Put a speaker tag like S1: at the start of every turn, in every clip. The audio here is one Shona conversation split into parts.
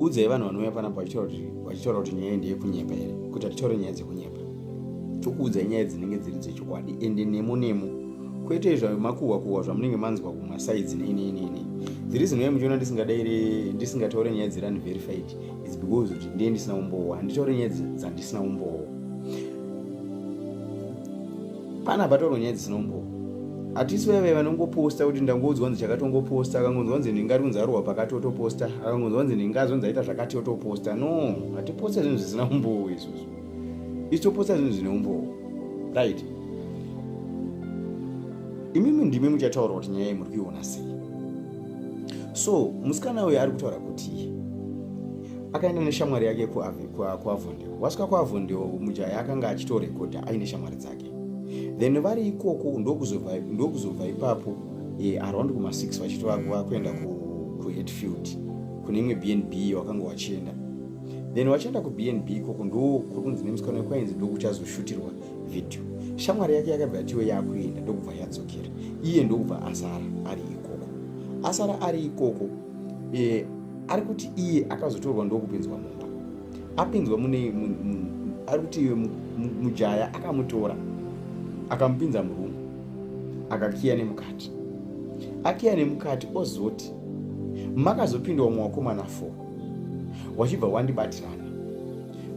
S1: udzai vanhu vanouya panapa vachitaura kuti nyaya ndeye kunyepa here, kuti hatitaure nyaya dzekunyepa, tokuudzai nyaya dzinenge dziri dzechokwadi ende nemo kwete zvamakuhwa zvamunenge manzwa kumasaidzi nei. The reason why muchiona ndisingataure nyaya dziri unverified is because kuti ndiye ndisina umbowo, handitaure nyaya dzandisina umbowo. Pana patauro nyaya dzisina umbowo. Hatisi veve vanongoposta kuti ndangoudzwa nzi chakatongoposta, akangonzwa nzi ndingarunza ruwa pakati otoposta, akangonzwa nzi ndingazonzi aita zvakati otoposta. No, hatiposta zvinhu zvisina umbowo izvozvo. Ichitoposta zvinhu zvine umbowo. Right? Imimi ndimi muchataura kuti nyaya muri kuiona sei. So, musikana uyu ari kutaura kuti akaenda neshamwari yake kuavhondeo. Wasvika kuavhondeo mujaya akanga achitorekodha aine shamwari dzake. Then vari ikoko ndokuzobva ipapo around kuma6 vachitova kuenda kuHatfield kune imwe BNB wakanga wachienda. Then wachienda kuBNB ikoko ndokunzi nemusikana kwainzi ndokuchazoshutirwa video. Shamwari yake yakabva yatiwe yakuenda ndokubva yadzokera. Iye ndokubva asara ari ikoko. Ari kuti iye akazotorwa ndokupinzwa mumba. Apinzwa ari kuti mujaya akamutora akamupinza murumu akakiya nemukati. Akiya nemukati ozoti makazopindwa muvakomana 4 wachibva wandibatirana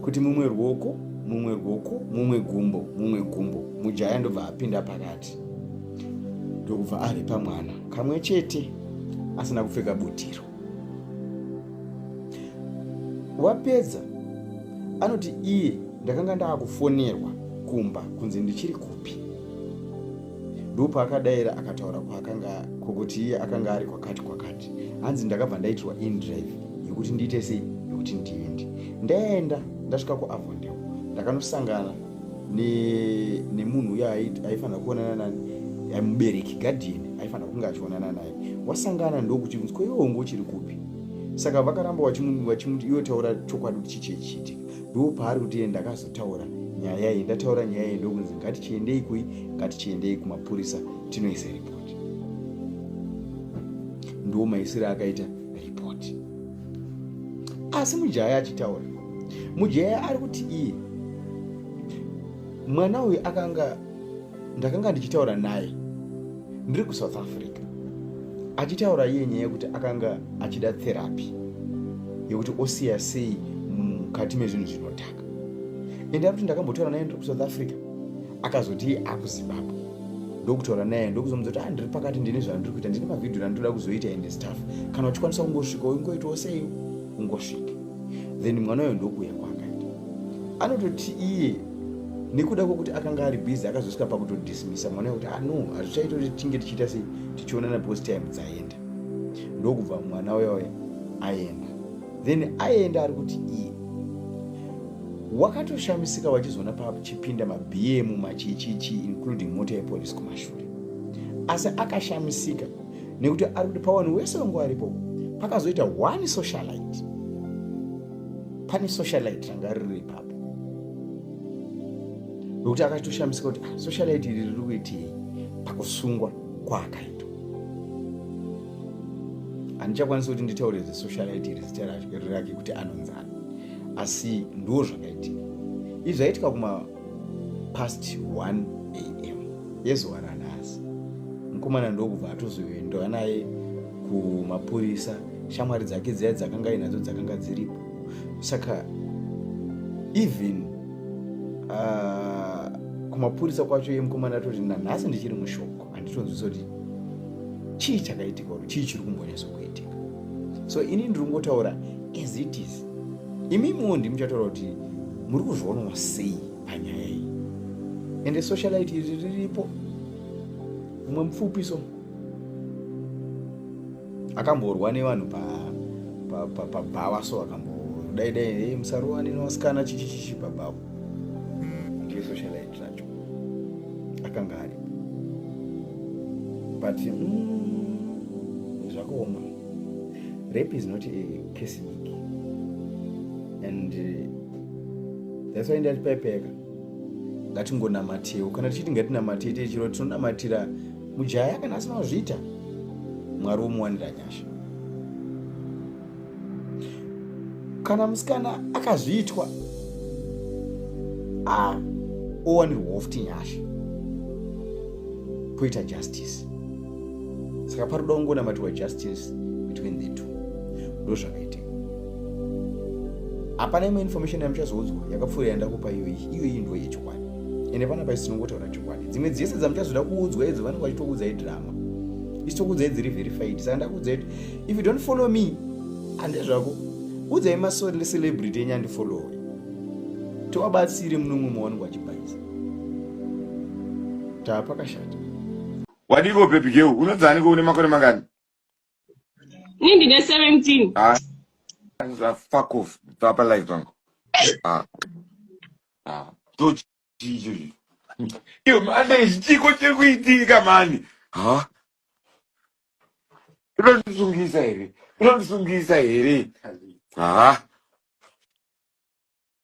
S1: kuti mumwe ruoko mumwe gumbo mujaya ndobva apinda pakati ndokubva ari pamwana kamwe chete asina kupfeka butiro. Wapedza anoti iye ndakanga ndaakufonerwa kumba kunzi ndichiri kupi. Ndopa akadaira akataura kuti iye akanga ari kwakati. Hanzi ndakabva ndaitirwa InDrive yekuti ndiite sei, yekuti ndiende. Ndaenda ndasvika kuAvondale ndakanosangana nemunhu uya aifanira kuonana naye, mubereki guardian aifanira kunge achionana naye. Wasangana ndokuchibvunza ko iwe ngochiri kupi. Saka vakaramba vachimuti iwe taura chokwadi kuti chichiitika. Ndopaari kuti ndakazotaura nyaya iyi, ndataura nyaya iyi ndokunzi ngatichiendei kumapurisa tinoisa ripoti. Ndo maisiro akaita ripoti. Asi mujaya achitaura, mujaya ari kuti iye mwana uyu ndakanga ndichitaura naye ndiri kuSouth Africa, achitaura iye nyaya yekuti akanga achida therapy yekuti osiya sei mukati mezvinhu zvinodhaka. Ende akuti ndakambotaura naye ndiri kuSouth Africa, akazoti akuZimbabwe. Ndokutaura naye ndokuzomudza kuti ndiri pakati ndine zvandiri kuita, ndine mavhidhiyo andoda kuzoita ende stuff. Kana uchikwanisa kungosvika ungoitawo sei ungosvika. Then mwana uyu ndokuuya kwaakaita. Anototi iye nekuda kwokuti akanga ari busy akazosvika pakutodismisa mwana uyu kuti no, hazvichaita kuti tinge tichiita sei tichionana post time dzaenda. Ndokubva mwana uyu aenda. Then aenda ari kuti iye wakatoshamisika wachizoona pachipinda maBM machichichi including mota yepolisi kumashure. Asi akashamisika nekuti ari kuti pawanhu wese wangu aripo pakazoita one socialite. Pane socialite ranga riri ipapo. Nekuti akatoshamisika kuti socialite iri riri kuitei pakusungwa kwaakaitwa. Handichakwanisa kuti nditaure socialite iri zita rake kuti anonzana. Asi ndo zvakaitika. Izvi zvaitika kuma past 1 AM yezuva ranhasi. Mukomana ndokubva atozoendwa naye kumapurisa. Shamwari dzake dziya dzakanga inadzo dzakanga dziripo. Saka even kumapurisa kwacho ye mukomana atoti nanhasi ndichiri mushoko, handitonzwisa kuti chii chakaitika kuti chii chiri kumbonyatso kuitika. So ini ndiri kungotaura as it is. Imimiwo ndimuchataura kuti muri kuzvionawo sei panyaya iyi. Ende socialite iri riripo. Umwe mupfupiso akamborwa nevanhu pabhawa, so akambodai musarowani nevasikana chichichichi pabhawa. Ndiye socialite racho akanga ari. But zvakaoma. Rape is not a case week. And that's why ndatipepeka ngatingonamatewo. Kana tichiti ngatinamateite chiro tinonamatira mujaya kana asina kuzviita Mwari omuwanira nyasha. kana musikana akazviitwa owanirwa futi nyasha poita justice. Saka pari kuda kungonamatiwa justice between the two. Ndo zvakaitika. Hapana imwe information yamuchazoudzwa yakapfuura yandakupa iyoyi ndo yechokwadi. Ende pana pasi tinongotaura chokwadi. Dzimwe dzese dzamuchazoda kuudzwa idzo vanenge vachitokuudzai drama. Isitokuudzai dziri verified. Saka ndakuudzai kuti if you don't follow me, hande zvako. Udzai celebrity yenyu andifollow. Towabatsire munomwe mawanenge vachibhaisa. Tapakashata.
S2: Wadiko baby girl, unodzani kuune makore mangani?
S3: Ndine 17.
S2: Fuck off. Papa life wangu. Don't you. Yo, mane chiko chekuitika mani. Unondisungisa here.